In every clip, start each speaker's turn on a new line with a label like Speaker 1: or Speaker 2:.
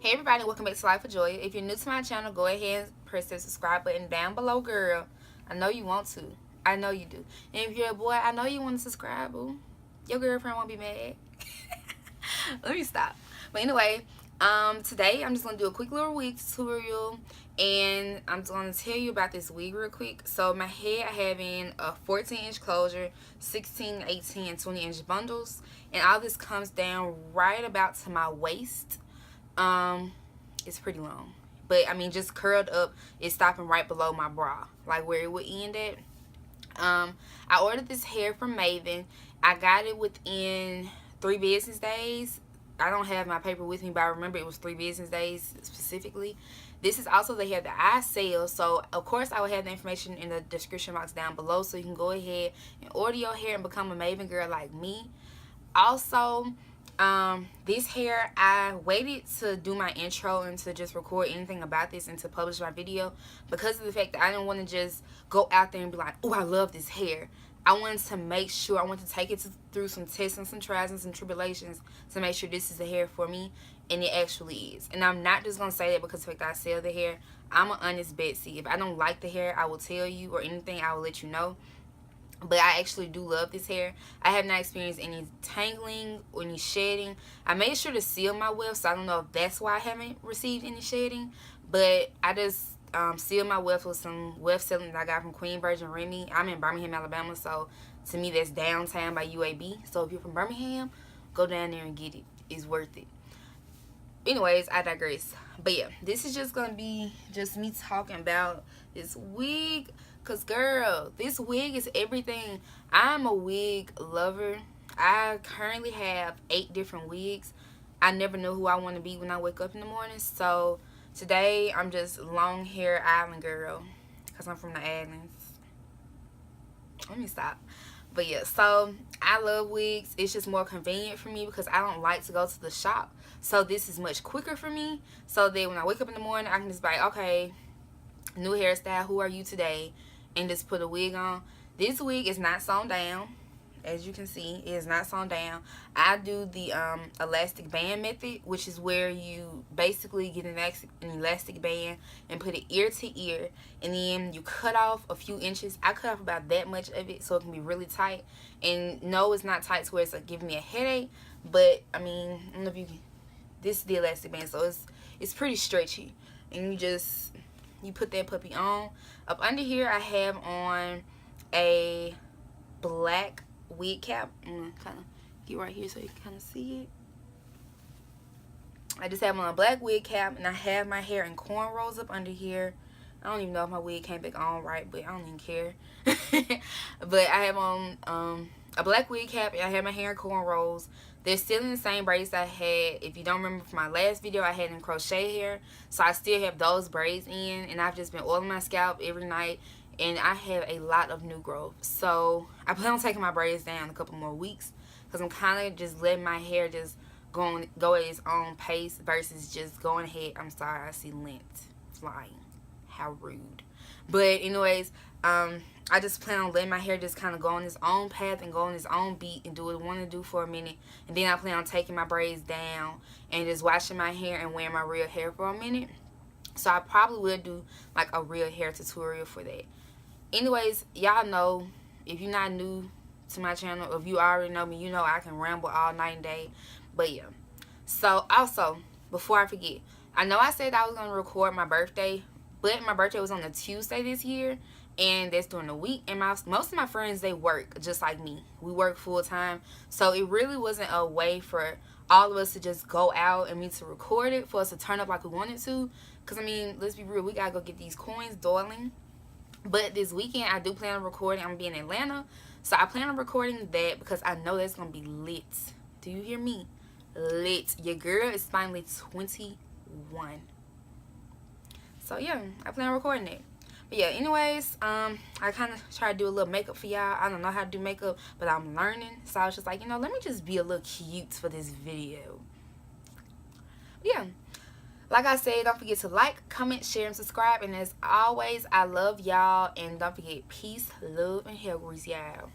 Speaker 1: Hey everybody, welcome back to Lyfe of Joia. If you're new to my channel, go ahead and press the subscribe button down below, girl. I know you want to. I know you do. And if you're a boy, I know you want to subscribe, boo. Your girlfriend won't be mad. Let me stop. But anyway, today I'm just going to do a quick little wig tutorial. And I'm just going to tell you about this wig real quick. So my head, I have in a 14-inch closure, 16, 18, and 20-inch bundles. And all this comes down right about to my waist. It's pretty long, but I mean, just curled up, it's stopping right below my bra, like where it would end at. I ordered this hair from Maven. I got it within 3 business days. I don't have my paper with me, but I remember it was 3 business days specifically. This is also the hair that I sell, so of course I will have the information in the description box down below, so you can go ahead and order your hair and become a Maven girl like me. Also, this hair, I waited to do my intro and to just record anything about this and to publish my video because of the fact that I didn't want to just go out there and be like, oh, I love this hair. I wanted to make sure, I wanted to take it through some tests and some trials and some tribulations to make sure this is the hair for me, and it actually is. And I'm not just going to say that because of the fact that I sell the hair. I'm an honest Betsy. If I don't like the hair, I will tell you, or anything, I will let you know. But I actually do love this hair. I have not experienced any tangling or any shedding. I made sure to seal my weft, so I don't know if that's why I haven't received any shedding. But I just sealed my weft with some weft sealing that I got from Queen Virgin Remy. I'm in Birmingham, Alabama, so to me that's downtown by UAB. So if you're from Birmingham, go down there and get it. It's worth it. Anyways, I digress. But yeah, this is just gonna be just me talking about this wig, cause girl, this wig is everything. I'm a wig lover. I currently have 8 different wigs. I never know who I want to be when I wake up in the morning. So today I'm just long hair island girl, cause I'm from the islands. Let me stop. But yeah, so I love wigs. It's just more convenient for me because I don't like to go to the shop. So this is much quicker for me. So that when I wake up in the morning, I can just be like, okay, new hairstyle, who are you today? And just put a wig on. This wig is not sewn down. As you can see, it is not sewn down. I do the elastic band method, which is where you basically get an elastic band and put it ear to ear, and then you cut off a few inches. I cut off about that much of it so it can be really tight. And no, it's not tight to where it's like giving me a headache, but I mean, I don't know if you can, this is the elastic band, so it's pretty stretchy. And you put that puppy on. Up under here, I have on a black wig cap. I'm gonna kind of get right here so you can kind of see it. I just have on a black wig cap, and I have my hair in cornrows up under here. I don't even know if my wig came back on right, but I don't even care. But I have on a black wig cap, and I have my hair in cornrows. They're still in the same braids I had. If you don't remember from my last video, I had in crochet hair, so I still have those braids in, and I've just been oiling my scalp every night. And I have a lot of new growth, so I plan on taking my braids down a couple more weeks because I'm kind of just letting my hair just go at its own pace versus just going ahead. I'm sorry, I see lint flying. How rude. But anyways, I just plan on letting my hair just kind of go on its own path and go on its own beat and do what I want to do for a minute. And then I plan on taking my braids down and just washing my hair and wearing my real hair for a minute. So I probably will do like a real hair tutorial for that. Anyways, y'all know, if you're not new to my channel, or if you already know me, you know I can ramble all night and day. But yeah. So also, before I forget, I know I said I was going to record my birthday, but my birthday was on a Tuesday this year, and that's during the week. And most of my friends, they work just like me. We work full time. So it really wasn't a way for all of us to just go out and me to record it, for us to turn up like we wanted to. Because, I mean, let's be real, we got to go get these coins, darling. But this weekend, I do plan on recording. I'm going to be in Atlanta. So I plan on recording that because I know that's going to be lit. Do you hear me? Lit. Your girl is finally 21. So yeah, I plan on recording it. But yeah, anyways, I kind of try to do a little makeup for y'all. I don't know how to do makeup, but I'm learning. So I was just like, you know, let me just be a little cute for this video. But yeah. Like I said, don't forget to like, comment, share, and subscribe. And as always, I love y'all. And don't forget, peace, love, and hair grease, y'all.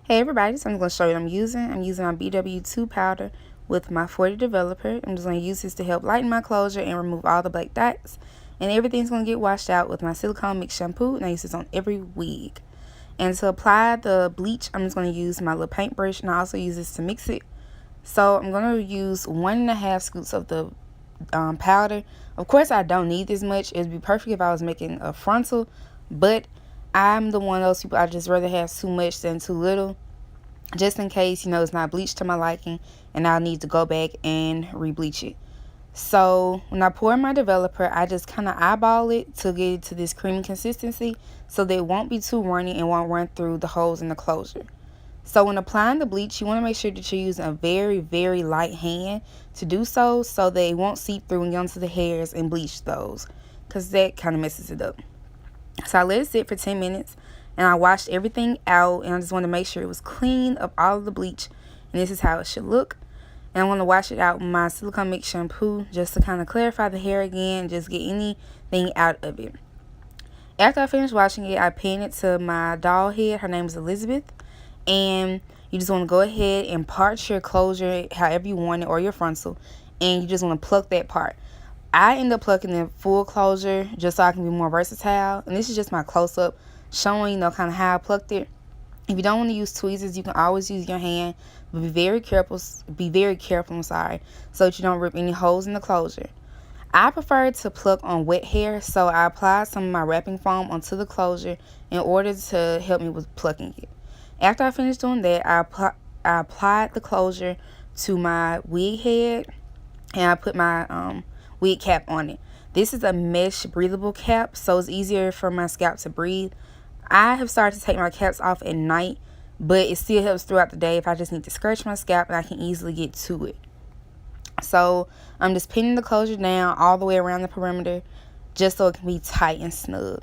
Speaker 1: Hey everybody, so I'm going to show you what I'm using. I'm using my BW2 powder with my 40 developer. I'm just going to use this to help lighten my closure and remove all the black dots. And everything's going to get washed out with my silicone mix shampoo. And I use this on every wig. And to apply the bleach, I'm just going to use my little paintbrush. And I also use this to mix it. So I'm going to use 1.5 scoops of the powder. Of course, I don't need this much. It would be perfect if I was making a frontal. But I'm the one of those people, I just rather have too much than too little. Just in case, it's not bleached to my liking. And I'll need to go back and re-bleach it. So when I pour my developer, I just kind of eyeball it to get it to this creamy consistency so that it won't be too runny and won't run through the holes in the closure. So when applying the bleach, you want to make sure that you're using a very, very light hand to do so that it won't seep through and get onto the hairs and bleach those, because that kind of messes it up. So I let it sit for 10 minutes and I washed everything out, and I just want to make sure it was clean of all of the bleach, and this is how it should look. And I want to wash it out with my silicone mix shampoo just to kind of clarify the hair again, just get anything out of it. After I finished washing it, I pinned it to my doll head. Her name is Elizabeth. And you just want to go ahead and part your closure however you want it, or your frontal, and you just want to pluck that part. I end up plucking the full closure just so I can be more versatile. And this is just my close-up showing, kind of how I plucked it. If you don't want to use tweezers, you can always use your hand. But be very careful, so that you don't rip any holes in the closure. I prefer to pluck on wet hair, so I applied some of my wrapping foam onto the closure in order to help me with plucking it. After I finished doing that, I applied the closure to my wig head, and I put my wig cap on it. This is a mesh breathable cap, so it's easier for my scalp to breathe. I have started to take my caps off at night, but it still helps throughout the day if I just need to scratch my scalp and I can easily get to it. So I'm just pinning the closure down all the way around the perimeter just so it can be tight and snug.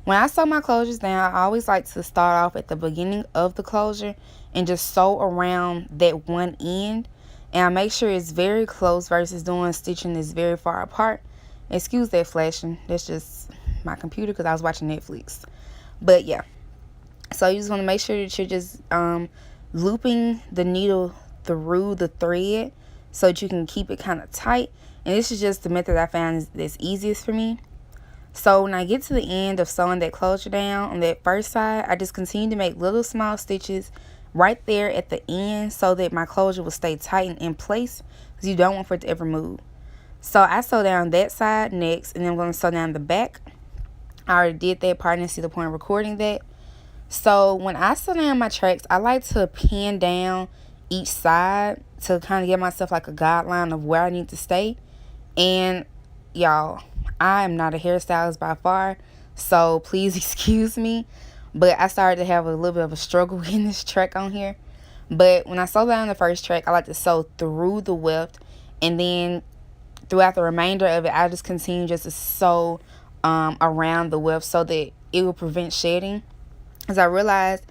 Speaker 1: When I sew my closures down, I always like to start off at the beginning of the closure and just sew around that one end. And I make sure it's very close versus doing stitching that's very far apart. Excuse that flashing. That's just my computer because I was watching Netflix. But yeah. So you just want to make sure that you're just looping the needle through the thread so that you can keep it kind of tight. And this is just the method I found that's easiest for me. So when I get to the end of sewing that closure down on that first side, I just continue to make little small stitches right there at the end so that my closure will stay tight and in place, because you don't want for it to ever move. So I sew down that side next, and then I'm going to sew down the back. I already did that part, and see the point of recording that. So when I sew down my tracks, I like to pin down each side to kind of give myself like a guideline of where I need to stay. And y'all, I am not a hairstylist by far, so please excuse me. But I started to have a little bit of a struggle getting this track on here. But when I sew down the first track, I like to sew through the weft, and then throughout the remainder of it, I just continue just to sew around the weft so that it will prevent shedding. As I realized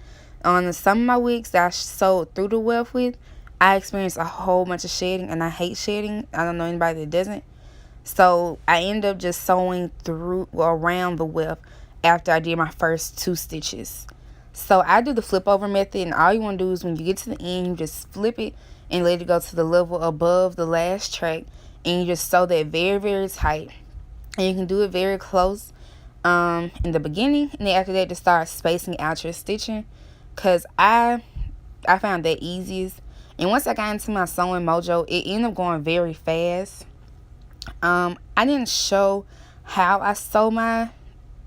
Speaker 1: on some of my wigs that I sewed through the weft with, I experienced a whole bunch of shedding, and I hate shedding. I don't know anybody that doesn't. So I end up just sewing around the weft after I did my first 2 stitches. So I do the flip over method, and all you want to do is when you get to the end, you just flip it and let it go to the level above the last track, and you just sew that very, very tight. And you can do it very close in the beginning, and then after that just start spacing out your stitching, because I found that easiest. And once I got into my sewing mojo, it ended up going very fast. I didn't show how I sew my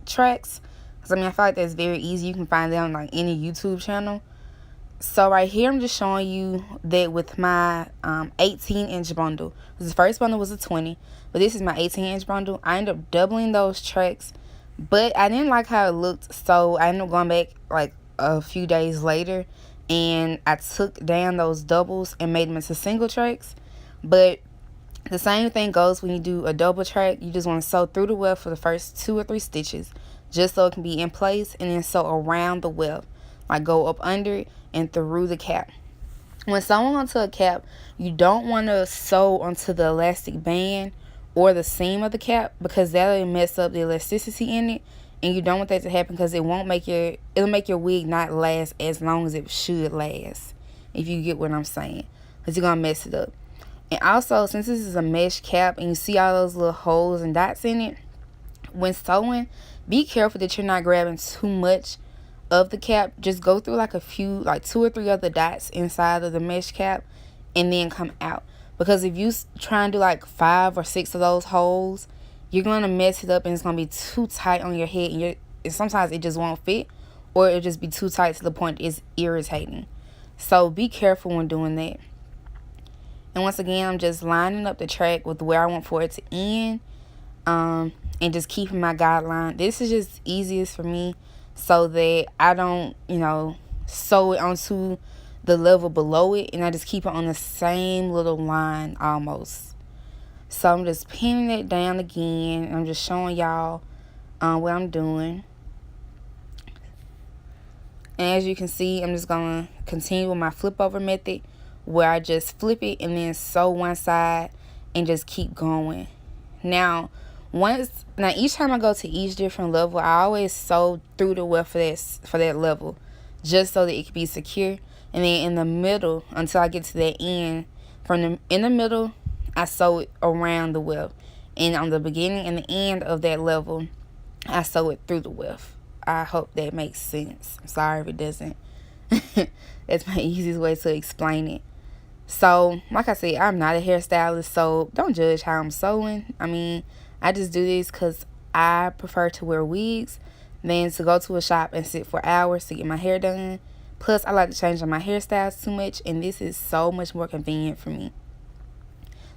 Speaker 1: tracks, because I feel like that's very easy. You can find that on like any YouTube channel. So right here I'm just showing you that with my 18-inch bundle. The first bundle was a 20, but this is my 18-inch bundle. I ended up doubling those tracks, but I didn't like how it looked, so I ended up going back like a few days later, and I took down those doubles and made them into single tracks. But the same thing goes when you do a double track. You just want to sew through the weft for the first 2 or 3 stitches just so it can be in place, and then sew around the weft, like go up under it and through the cap. When sewing onto a cap, you don't want to sew onto the elastic band or the seam of the cap, because that'll mess up the elasticity in it, and you don't want that to happen, because it'll make your wig not last as long as it should last, if you get what I'm saying. because you're going to mess it up. And also, since this is a mesh cap and you see all those little holes and dots in it, when sewing, be careful that you're not grabbing too much of the cap. Just go through like a few, like 2 or 3 other dots inside of the mesh cap and then come out. Because if you try and do like 5 or 6 of those holes, you're going to mess it up and it's going to be too tight on your head, and sometimes it just won't fit, or it'll just be too tight to the point it's irritating. So be careful when doing that. And once again, I'm just lining up the track with where I want for it to end, and just keeping my guideline. This is just easiest for me so that I don't, sew it onto the level below it, and I just keep it on the same little line almost. So I'm just pinning it down again. I'm just showing y'all what I'm doing. And as you can see, I'm just going to continue with my flip over method, where I just flip it and then sew one side and just keep going. Now each time I go to each different level, I always sew through the weft for that level, just so that it can be secure. And then in the middle, until I get to that end, in the middle, I sew it around the weft. And on the beginning and the end of that level, I sew it through the weft. I hope that makes sense. I'm sorry if it doesn't. That's my easiest way to explain it. So, like I said, I'm not a hairstylist, so don't judge how I'm sewing. I mean, I just do this because I prefer to wear wigs than to go to a shop and sit for hours to get my hair done. Plus, I like to change up my hairstyles too much, and this is so much more convenient for me.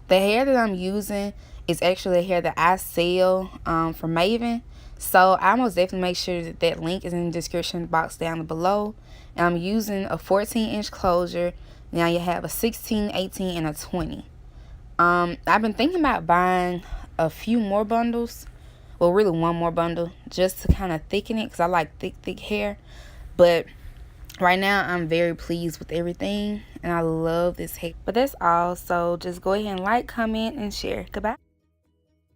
Speaker 1: The hair that I'm using is actually a hair that I sell from Maven. So I most definitely make sure that link is in the description box down below. And I'm using a 14-inch closure. Now you have a 16, 18, and a 20. I've been thinking about buying a few more bundles. Well, really one more bundle, just to kind of thicken it, because I like thick hair. But right now, I'm very pleased with everything, and I love this hair. But that's all. So just go ahead and like, comment, and share. Goodbye.